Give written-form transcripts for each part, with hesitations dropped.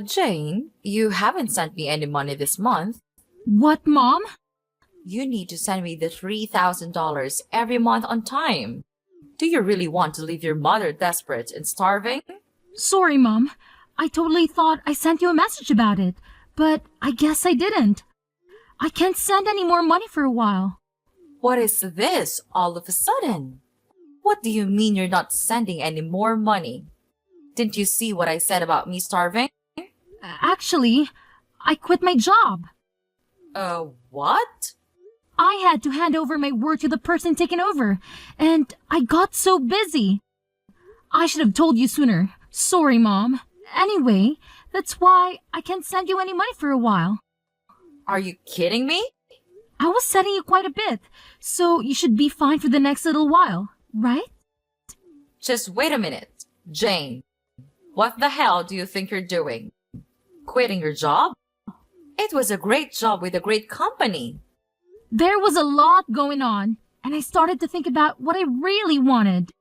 Jane, you haven't sent me any money this month. What, Mom? You need to send me the $3,000 every month on time. Do you really want to leave your mother desperate and starving? Sorry, Mom. I totally thought I sent you a message about it, but I guess I didn't. I can't send any more money for a while. What is this all of a sudden? What do you mean you're not sending any more money? Didn't you see what I said about me starving? Actually, I quit my job. What? I had to hand over my work to the person taking over, and I got so busy. I should have told you sooner. Sorry, Mom. Anyway, that's why I can't send you any money for a while. Are you kidding me? I was sending you quite a bit, so you should be fine for the next little while, right? Just wait a minute. Jane, what the hell do you think you're doing? Quitting your job? It was a great job with a great company. There was a lot going on, and I started to think about what I really wanted.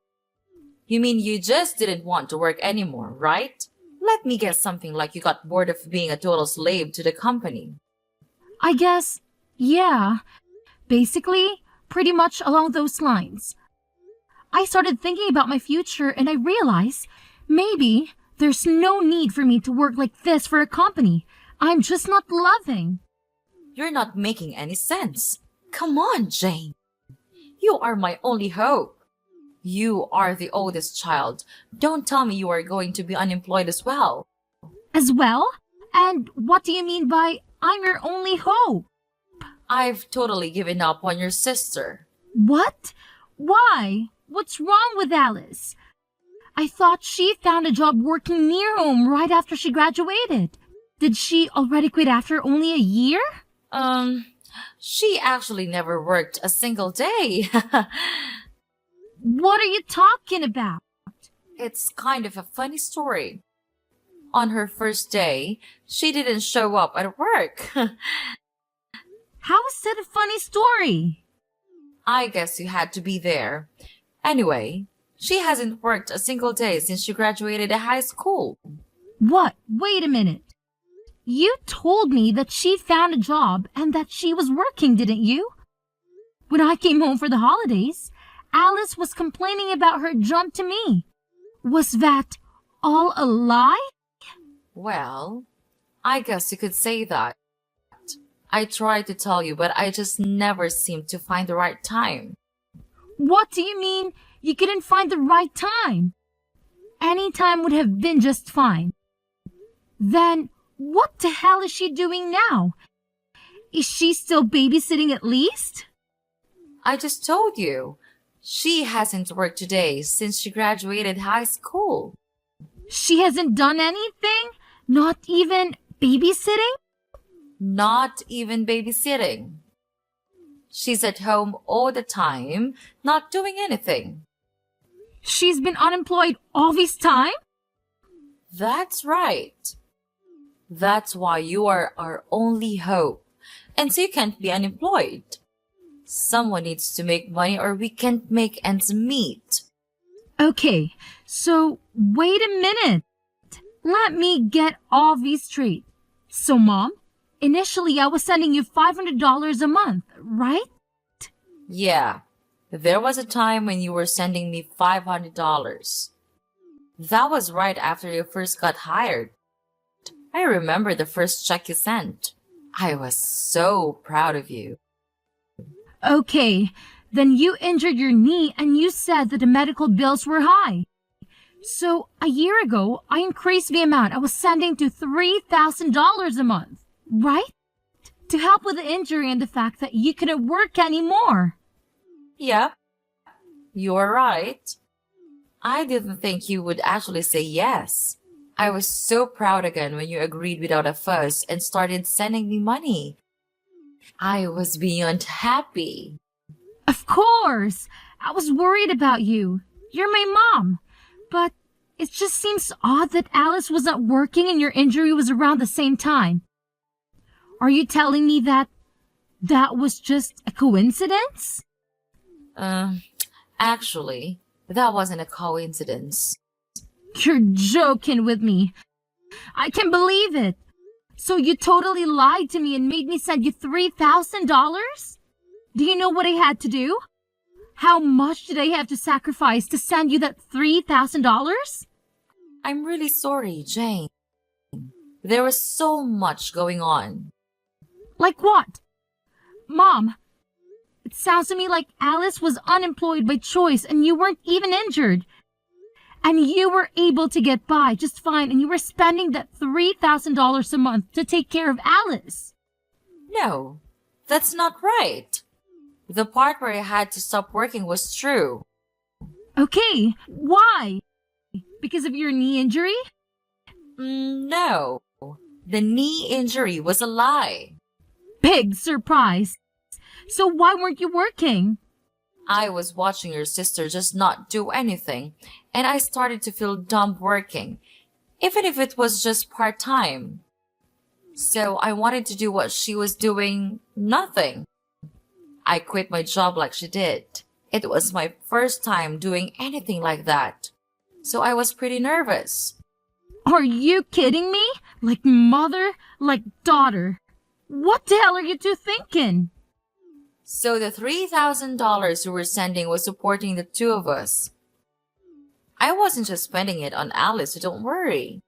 You mean you just didn't want to work anymore, right? Let me guess, something like you got bored of being a total slave to the company. I guess, yeah. Basically, pretty much along those lines. I started thinking about my future and I realized maybe there's no need for me to work like this for a company I'm just not loving. You're not making any sense. Come on, Jane. You are my only hope. You are the oldest child. Don't tell me you are going to be unemployed as well. As well? And what do you mean by I'm your only hope? I've totally given up on your sister. What? Why? What's wrong with Alice? I thought she found a job working near home right after she graduated. Did she already quit after only a year? She actually never worked a single day. What are you talking about? It's kind of a funny story. On her first day, she didn't show up at work. How is that a funny story? I guess you had to be there. Anyway, she hasn't worked a single day since she graduated high school. What? Wait a minute. You told me that she found a job and that she was working, didn't you? When I came home for the holidays, Alice was complaining about her job to me. Was that all a lie? Well, I guess you could say that. I tried to tell you, but I just never seemed to find the right time. What do you mean you couldn't find the right time? Any time would have been just fine. Then what the hell is she doing now? Is she still babysitting at least? I just told you. She hasn't worked today since she graduated high school. She hasn't done anything? Not even babysitting? Not even babysitting. She's at home all the time, not doing anything. She's been unemployed all this time? That's right. That's why you are our only hope. And so you can't be unemployed. Someone needs to make money or we can't make ends meet. Okay, so wait a minute. Let me get all these straight. So, Mom, initially I was sending you $500 a month, right? Yeah, there was a time when you were sending me $500. That was right after you first got hired. I remember the first check you sent. I was so proud of you. Okay, then you injured your knee and you said that the medical bills were high. So a year ago, I increased the amount I was sending to $3,000 a month, right? To help with the injury and the fact that you couldn't work anymore. Yep, you're right. I didn't think you would actually say yes. I was so proud again when you agreed without a fuss and started sending me money. I was beyond happy. Of course! I was worried about you. You're my mom. But it just seems odd that Alice was not working and your injury was around the same time. Are you telling me that was just a coincidence? Actually, that wasn't a coincidence. You're joking with me. I can't believe it. So you totally lied to me and made me send you $3,000? Do you know what I had to do? How much did I have to sacrifice to send you that $3,000? I'm really sorry, Jane. There was so much going on. Like what? Mom, it sounds to me like Alice was unemployed by choice and you weren't even injured. And you were able to get by just fine and you were spending that $3,000 a month to take care of Alice. No, that's not right. The part where I had to stop working was true. Okay, why? Because of your knee injury? No, the knee injury was a lie. Big surprise. So why weren't you working? I was watching your sister just not do anything, and I started to feel dumb working, even if it was just part-time. So I wanted to do what she was doing, nothing. I quit my job like she did. It was my first time doing anything like that. So I was pretty nervous. Are you kidding me? Like mother, like daughter. What the hell are you two thinking? So the $3,000 you were sending was supporting the two of us. I wasn't just spending it on Alice, so don't worry.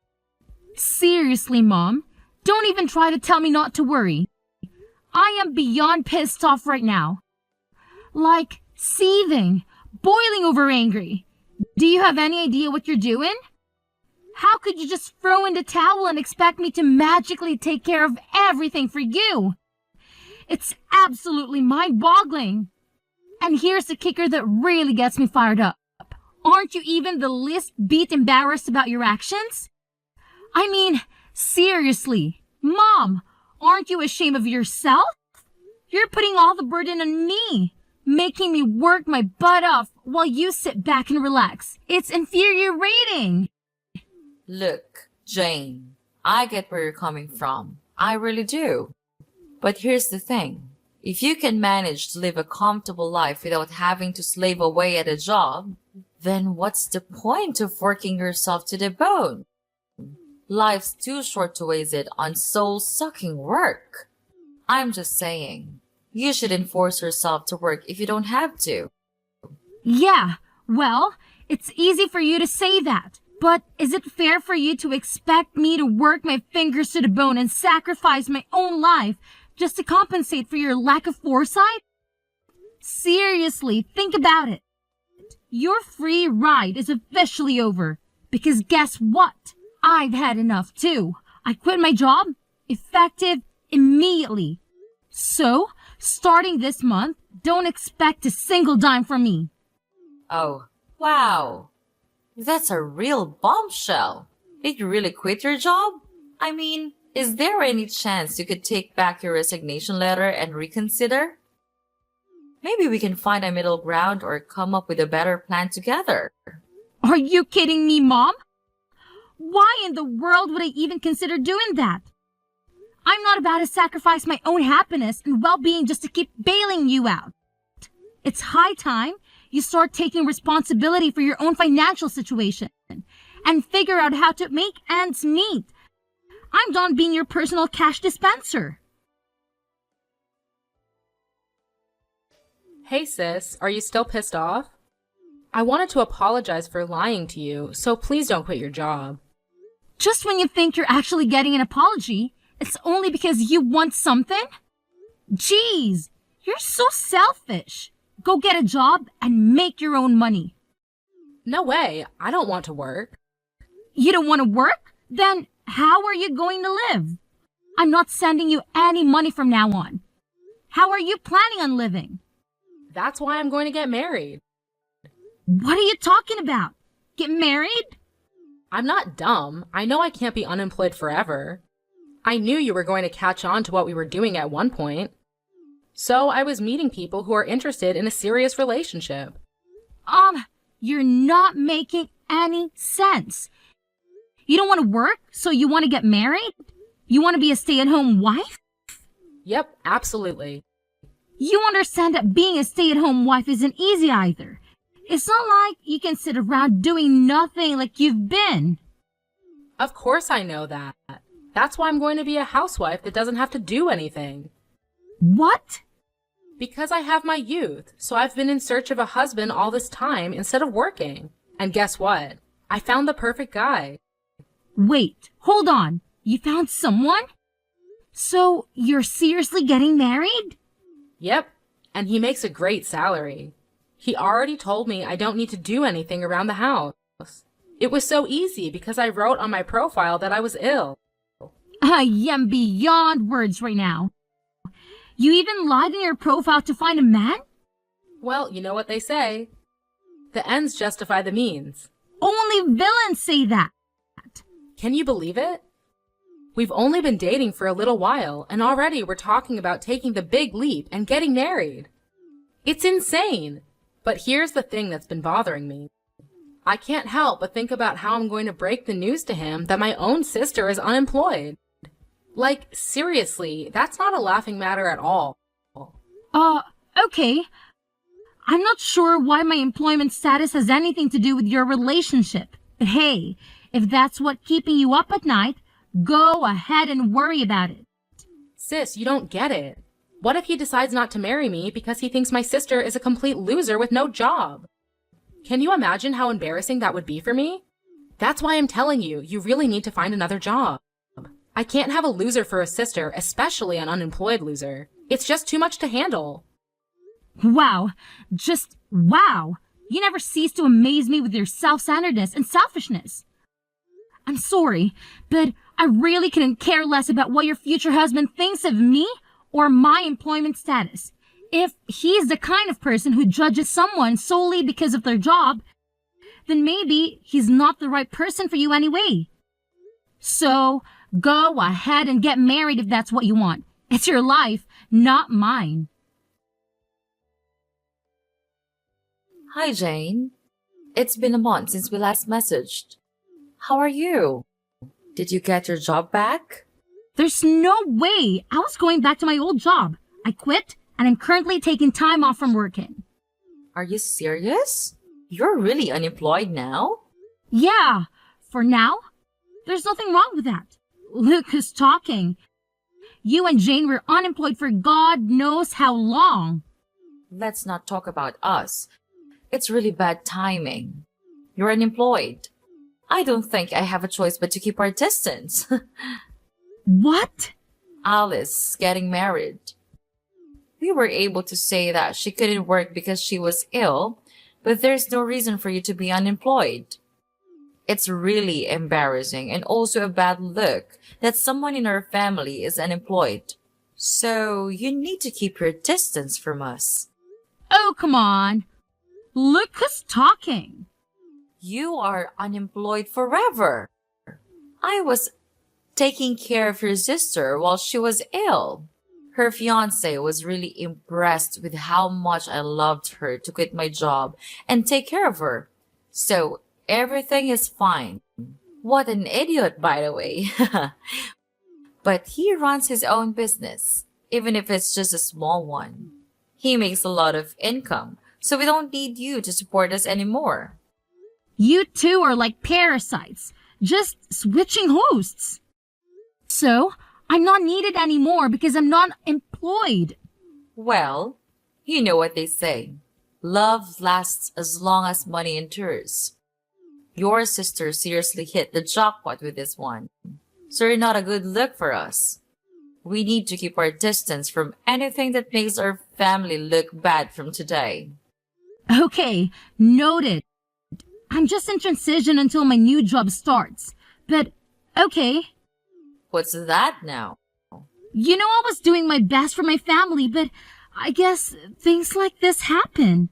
Seriously, Mom, don't even try to tell me not to worry. I am beyond pissed off right now. Like, seething, boiling over angry. Do you have any idea what you're doing? How could you just throw in the towel and expect me to magically take care of everything for you? It's absolutely mind-boggling. And here's the kicker that really gets me fired up. Aren't you even the least bit embarrassed about your actions? I mean, seriously, Mom, aren't you ashamed of yourself? You're putting all the burden on me, making me work my butt off while you sit back and relax. It's infuriating. Look, Jane, I get where you're coming from. I really do. But here's the thing. If you can manage to live a comfortable life without having to slave away at a job, then what's the point of working yourself to the bone? Life's too short to waste it on soul-sucking work. I'm just saying, you shouldn't force yourself to work if you don't have to. Yeah, well, it's easy for you to say that. But is it fair for you to expect me to work my fingers to the bone and sacrifice my own life just to compensate for your lack of foresight? Seriously, think about it. Your free ride is officially over. Because guess what? I've had enough too. I quit my job, effective immediately. So, starting this month, don't expect a single dime from me. Oh, wow. That's a real bombshell. Did you really quit your job? I mean, is there any chance you could take back your resignation letter and reconsider? Maybe we can find a middle ground or come up with a better plan together. Are you kidding me, Mom? Why in the world would I even consider doing that? I'm not about to sacrifice my own happiness and well-being just to keep bailing you out. It's high time you start taking responsibility for your own financial situation and figure out how to make ends meet. I'm done being your personal cash dispenser. Hey sis, are you still pissed off? I wanted to apologize for lying to you, so please don't quit your job. Just when you think you're actually getting an apology, it's only because you want something? Jeez, you're so selfish. Go get a job and make your own money. No way, I don't want to work. You don't want to work? Then how are you going to live? I'm not sending you any money from now on. How are you planning on living? That's why I'm going to get married. What are you talking about? Get married? I'm not dumb. I know I can't be unemployed forever. I knew you were going to catch on to what we were doing at one point. So I was meeting people who are interested in a serious relationship. You're not making any sense. You don't want to work, so you want to get married? You want to be a stay-at-home wife? Yep, absolutely. You understand that being a stay-at-home wife isn't easy either. It's not like you can sit around doing nothing like you've been. Of course I know that. That's why I'm going to be a housewife that doesn't have to do anything. What? Because I have my youth, so I've been in search of a husband all this time instead of working. And guess what? I found the perfect guy. Wait, hold on. You found someone? So you're seriously getting married? Yep, and he makes a great salary. He already told me I don't need to do anything around the house. It was so easy because I wrote on my profile that I was ill. I am beyond words right now. You even lied in your profile to find a man? Well, you know what they say. The ends justify the means. Only villains say that. Can you believe it? We've only been dating for a little while, and already we're talking about taking the big leap and getting married. It's insane. But here's the thing that's been bothering me. I can't help but think about how I'm going to break the news to him that my own sister is unemployed. Like, seriously, that's not a laughing matter at all. Okay. I'm not sure why my employment status has anything to do with your relationship. But hey, if that's what keeping you up at night, go ahead and worry about it. Sis, you don't get it. What if he decides not to marry me because he thinks my sister is a complete loser with no job? Can you imagine how embarrassing that would be for me? That's why I'm telling you, you really need to find another job. I can't have a loser for a sister, especially an unemployed loser. It's just too much to handle. Wow. Just wow. You never cease to amaze me with your self-centeredness and selfishness. I'm sorry, but I really couldn't care less about what your future husband thinks of me or my employment status. If he's the kind of person who judges someone solely because of their job, then maybe he's not the right person for you anyway. So, go ahead and get married if that's what you want. It's your life, not mine. Hi, Jane. It's been a month since we last messaged. How are you? Did you get your job back? There's no way. I was going back to my old job. I quit, and I'm currently taking time off from working. Are you serious? You're really unemployed now? Yeah, for now. There's nothing wrong with that. Look who's talking. You and Jane were unemployed for God knows how long. Let's not talk about us. It's really bad timing. You're unemployed. I don't think I have a choice but to keep our distance. What? Alice getting married. We were able to say that she couldn't work because she was ill, but there's no reason for you to be unemployed. It's really embarrassing and also a bad look that someone in our family is unemployed. So you need to keep your distance from us. Oh, come on. Look who's talking. You are unemployed forever. I was taking care of your sister while she was ill. Her fiance was really impressed with how much I loved her to quit my job and take care of her. So everything is fine. What an idiot, by the way. But he runs his own business, even if it's just a small one. He makes a lot of income, so we don't need you to support us anymore. You two are like parasites, just switching hosts. So, I'm not needed anymore because I'm not employed. Well, you know what they say. Love lasts as long as money endures. Your sister seriously hit the jackpot with this one. So you're not a good look for us. We need to keep our distance from anything that makes our family look bad from today. Okay, noted. I'm just in transition until my new job starts. But, okay. What's that now? You know I was doing my best for my family, but I guess things like this happen.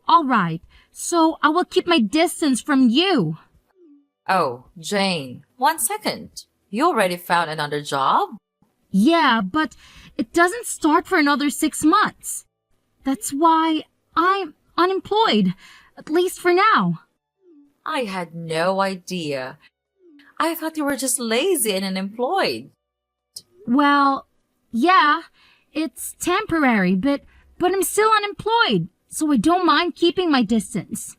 Alright, so I will keep my distance from you. Oh, Jane, 1 second. You already found another job? Yeah, but it doesn't start for another 6 months. That's why I'm unemployed, at least for now. I had no idea. I thought you were just lazy and unemployed. Well, yeah, it's temporary, but I'm still unemployed, so I don't mind keeping my distance.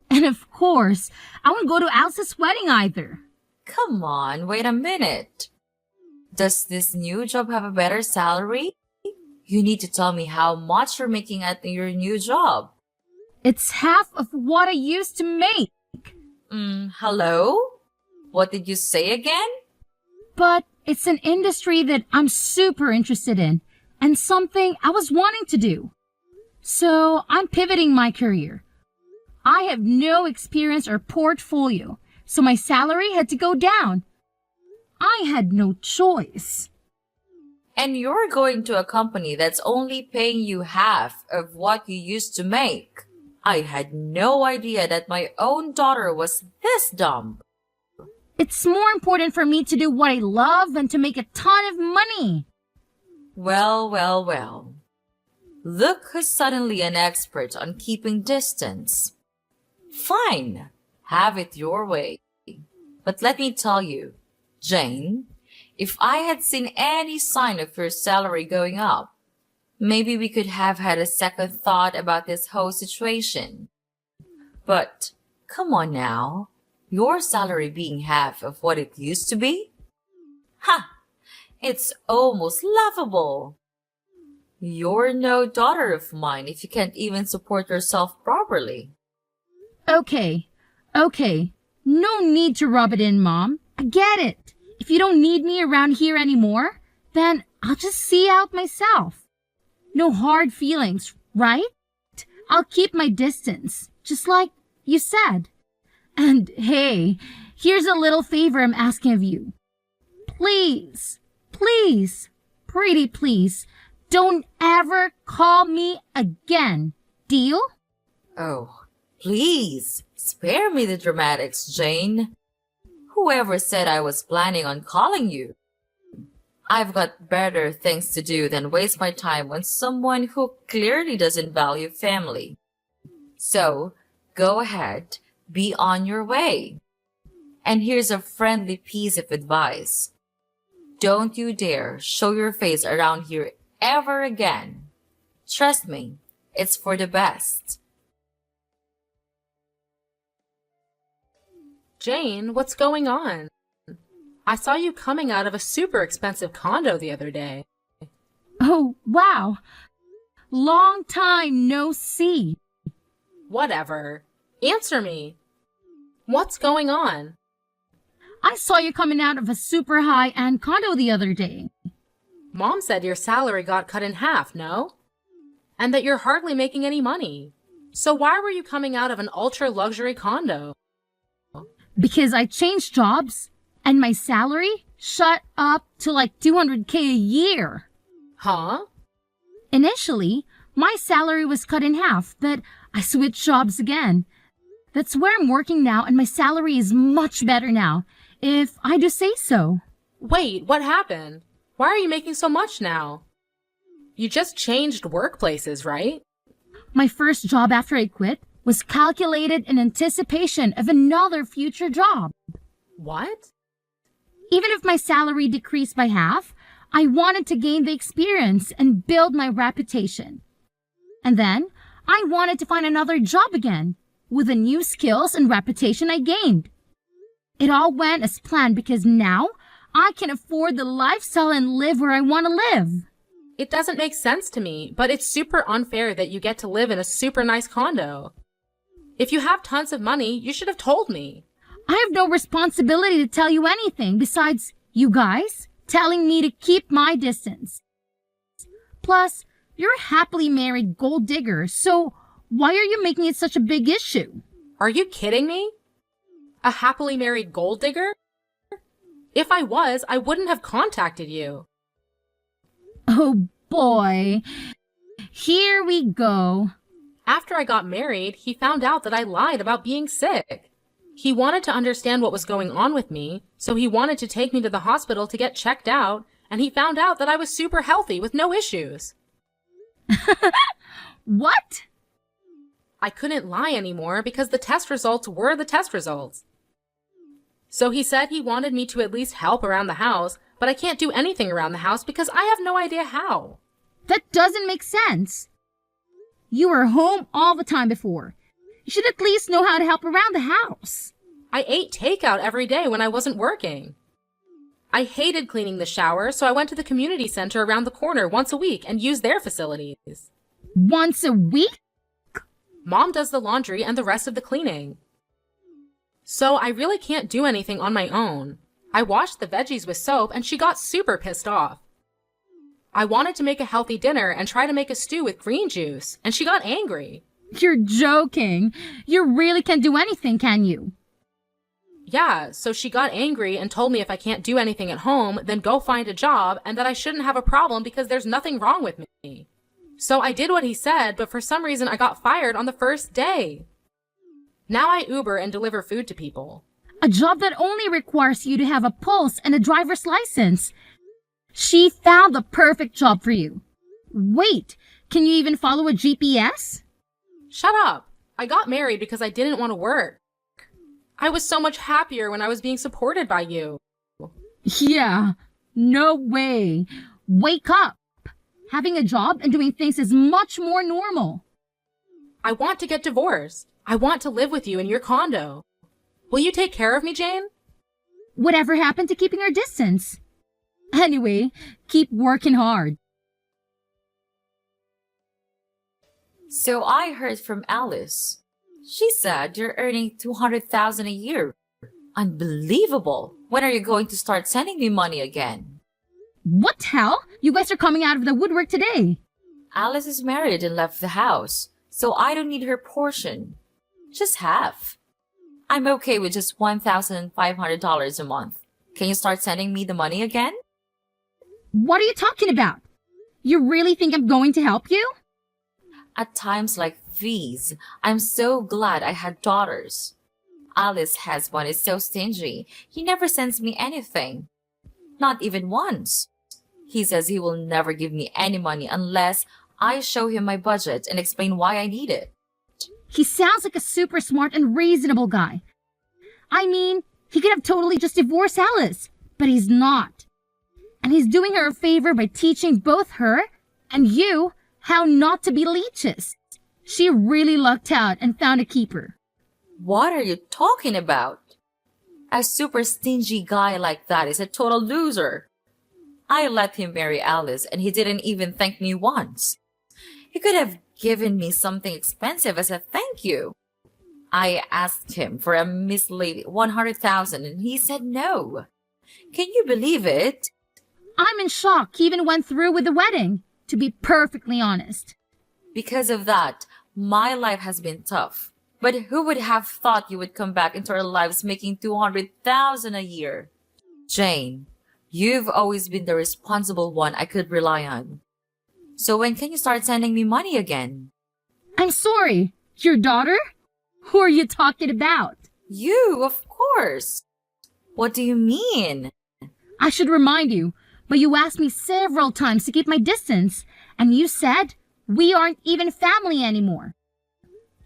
And of course, I won't go to Alice's wedding either. Come on, wait a minute. Does this new job have a better salary? You need to tell me how much you're making at your new job. It's half of what I used to make. Hello? What did you say again? But it's an industry that I'm super interested in and something I was wanting to do. So I'm pivoting my career. I have no experience or portfolio, so my salary had to go down. I had no choice. And you're going to a company that's only paying you half of what you used to make. I had no idea that my own daughter was this dumb. It's more important for me to do what I love than to make a ton of money. Well, well, well. Look who's suddenly an expert on keeping distance. Fine, have it your way. But let me tell you, Jane, if I had seen any sign of your salary going up, maybe we could have had a second thought about this whole situation. But come on now, your salary being half of what it used to be? Ha! It's almost laughable. You're no daughter of mine if you can't even support yourself properly. Okay. No need to rub it in, Mom. I get it. If you don't need me around here anymore, then I'll just see out myself. No hard feelings, right? I'll keep my distance, just like you said. And hey, here's a little favor I'm asking of you. Please, pretty please, don't ever call me again. Deal? Oh, please, spare me the dramatics, Jane. Whoever said I was planning on calling you? I've got better things to do than waste my time on someone who clearly doesn't value family. So, go ahead, be on your way. And here's a friendly piece of advice. Don't you dare show your face around here ever again. Trust me, it's for the best. Jane, what's going on? I saw you coming out of a super expensive condo the other day. Oh, wow. Long time no see. Whatever. Answer me. What's going on? I saw you coming out of a super high-end condo the other day. Mom said your salary got cut in half, no? And that you're hardly making any money. So why were you coming out of an ultra-luxury condo? Because I changed jobs and my salary shot up to like $200K a year. Huh? Initially, my salary was cut in half, but I switched jobs again. That's where I'm working now, and my salary is much better now, if I do say so. Wait, what happened? Why are you making so much now? You just changed workplaces, right? My first job after I quit was calculated in anticipation of another future job. What? Even if my salary decreased by half, I wanted to gain the experience and build my reputation. And then, I wanted to find another job again, with the new skills and reputation I gained. It all went as planned because now, I can afford the lifestyle and live where I want to live. It doesn't make sense to me, but it's super unfair that you get to live in a super nice condo. If you have tons of money, you should have told me. I have no responsibility to tell you anything besides you guys telling me to keep my distance. Plus, you're a happily married gold digger, so why are you making it such a big issue? Are you kidding me? A happily married gold digger? If I was, I wouldn't have contacted you. Oh boy. Here we go. After I got married, he found out that I lied about being sick. He wanted to understand what was going on with me, so he wanted to take me to the hospital to get checked out, and he found out that I was super healthy with no issues. What? I couldn't lie anymore because the test results were the test results. So he said he wanted me to at least help around the house, but I can't do anything around the house because I have no idea how. That doesn't make sense. You were home all the time before. You should at least know how to help around the house. I ate takeout every day when I wasn't working. I hated cleaning the shower, so I went to the community center around the corner once a week and used their facilities. Once a week? Mom does the laundry and the rest of the cleaning. So I really can't do anything on my own. I washed the veggies with soap and she got super pissed off. I wanted to make a healthy dinner and try to make a stew with green juice, and she got angry. You're joking. You really can't do anything, can you? Yeah, so she got angry and told me if I can't do anything at home, then go find a job and that I shouldn't have a problem because there's nothing wrong with me. So I did what he said, but for some reason I got fired on the first day. Now I Uber and deliver food to people. A job that only requires you to have a pulse and a driver's license. She found the perfect job for you. Wait, can you even follow a GPS? Shut up. I got married because I didn't want to work. I was so much happier when I was being supported by you. Yeah, no way. Wake up. Having a job and doing things is much more normal. I want to get divorced. I want to live with you in your condo. Will you take care of me, Jane? Whatever happened to keeping our distance? Anyway, keep working hard. So I heard from Alice. She said you're earning $200,000 a year. Unbelievable. When are you going to start sending me money again? What the hell? You guys are coming out of the woodwork today. Alice is married and left the house, so I don't need her portion. Just half. I'm okay with just $1,500 a month. Can you start sending me the money again? What are you talking about? You really think I'm going to help you? At times like these, I'm so glad I had daughters. Alice's husband is so stingy. He never sends me anything. Not even once. He says he will never give me any money unless I show him my budget and explain why I need it. He sounds like a super smart and reasonable guy. I mean, he could have totally just divorced Alice, but he's not. And he's doing her a favor by teaching both her and you how not to be leeches. She really lucked out and found a keeper. What are you talking about? A super stingy guy like that is a total loser. I let him marry Alice and he didn't even thank me once. He could have given me something expensive as a thank you. I asked him for a measly $100,000 and he said no. Can you believe it? I'm in shock he even went through with the wedding, to be perfectly honest. Because of that, my life has been tough. But who would have thought you would come back into our lives making $200,000 a year? Jane, you've always been the responsible one I could rely on. So when can you start sending me money again? I'm sorry, your daughter? Who are you talking about? You, of course. What do you mean? I should remind you, but you asked me several times to keep my distance, and you said we aren't even family anymore.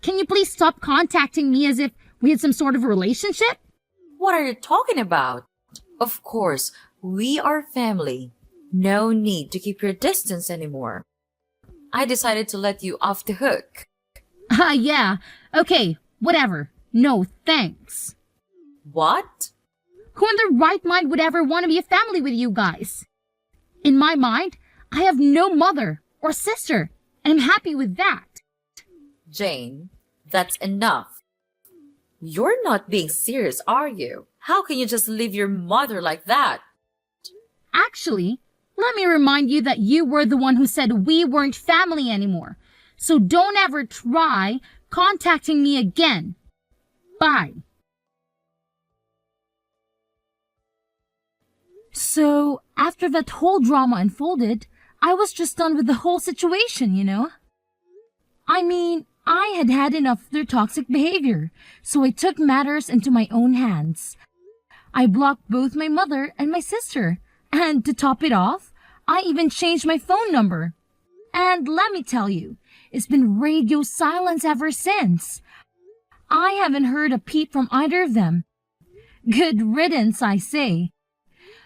Can you please stop contacting me as if we had some sort of relationship? What are you talking about? Of course, we are family. No need to keep your distance anymore. I decided to let you off the hook. Yeah. Okay, whatever. No, thanks. What? Who in their right mind would ever want to be a family with you guys? In my mind, I have no mother or sister, and I'm happy with that. Jane, that's enough. You're not being serious, are you? How can you just leave your mother like that? Actually, let me remind you that you were the one who said we weren't family anymore. So don't ever try contacting me again. Bye. So, after that whole drama unfolded, I was just done with the whole situation, you know? I mean, I had had enough of their toxic behavior, so I took matters into my own hands. I blocked both my mother and my sister, and to top it off, I even changed my phone number. And let me tell you, it's been radio silence ever since. I haven't heard a peep from either of them. Good riddance, I say.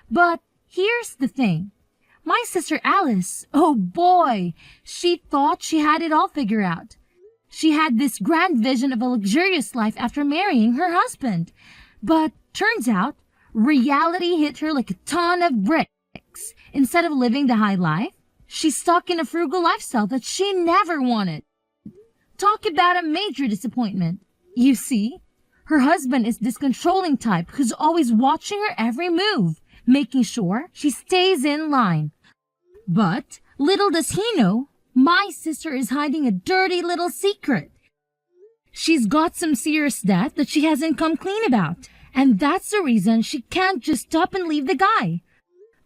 But here's the thing. My sister Alice, oh boy, she thought she had it all figured out. She had this grand vision of a luxurious life after marrying her husband. But turns out, reality hit her like a ton of bricks. Instead of living the high life, she's stuck in a frugal lifestyle that she never wanted. Talk about a major disappointment. You see, her husband is this controlling type who's always watching her every move, making sure she stays in line. But little does he know, my sister is hiding a dirty little secret. She's got some serious debt that she hasn't come clean about, and that's the reason she can't just up and leave the guy.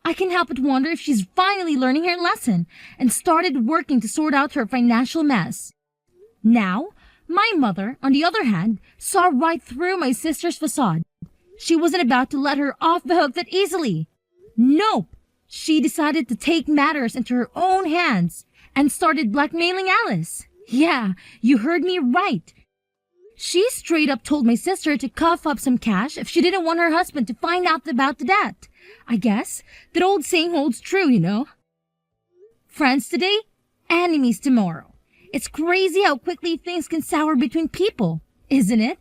I can help but wonder if she's finally learning her lesson and started working to sort out her financial mess. Now, my mother, on the other hand, saw right through my sister's facade. She wasn't about to let her off the hook that easily. Nope. She decided to take matters into her own hands and started blackmailing Alice. Yeah, you heard me right. She straight up told my sister to cough up some cash if she didn't want her husband to find out about the debt. I guess that old saying holds true, you know. Friends today, enemies tomorrow. It's crazy how quickly things can sour between people, isn't it?